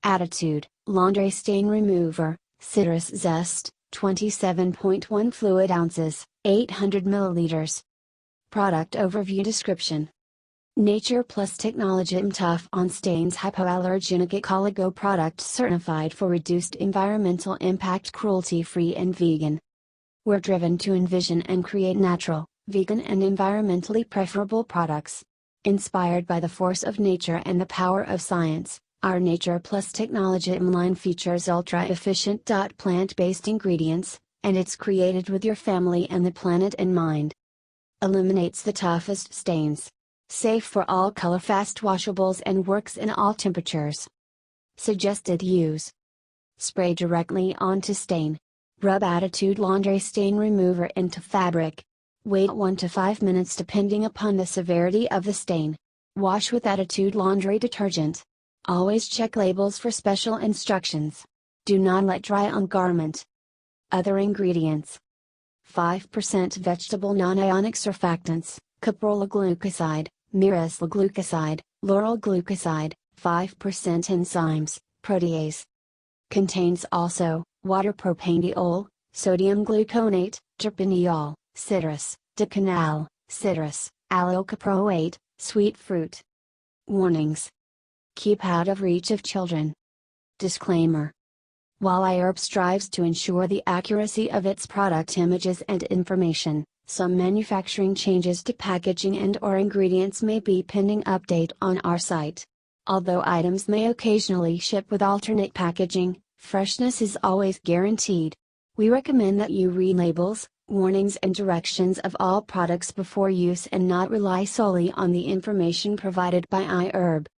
Attitude, Laundry Stain Remover, Citrus Zest, 27.1 fluid ounces, 800 milliliters. Product Overview Description. Nature Plus Technology Tough on Stains Hypoallergenic Ecologo product certified for reduced environmental impact, cruelty-free and vegan. We're driven to envision and create natural, vegan and environmentally preferable products. Inspired by the force of nature and the power of science, our Nature Plus technology line features ultra-efficient.Plant-based ingredients, and it's created with your family and the planet in mind. Eliminates the toughest stains. Safe for all, colorfast washables, and works in all temperatures. Suggested use: spray directly onto stain. Rub Attitude Laundry Stain Remover into fabric. Wait 1 to 5 minutes depending upon the severity of the stain. Wash with Attitude Laundry Detergent. Always check labels for special instructions. Do not let dry on garment. Other ingredients: 5% vegetable non-ionic surfactants, caprolol glucoside, myrisl glucoside, lauryl glucoside, 5% enzymes, protease. Contains also water propanediol, sodium gluconate, terpineol, citrus, decanal, citrus, allyl caproate, sweet fruit. Warnings: keep out of reach of children. Disclaimer: while iHerb strives to ensure the accuracy of its product images and information, some manufacturing changes to packaging and/or ingredients may be pending update on our site. Although items may occasionally ship with alternate packaging, freshness is always guaranteed. We recommend that you read labels, warnings and directions of all products before use and not rely solely on the information provided by iHerb.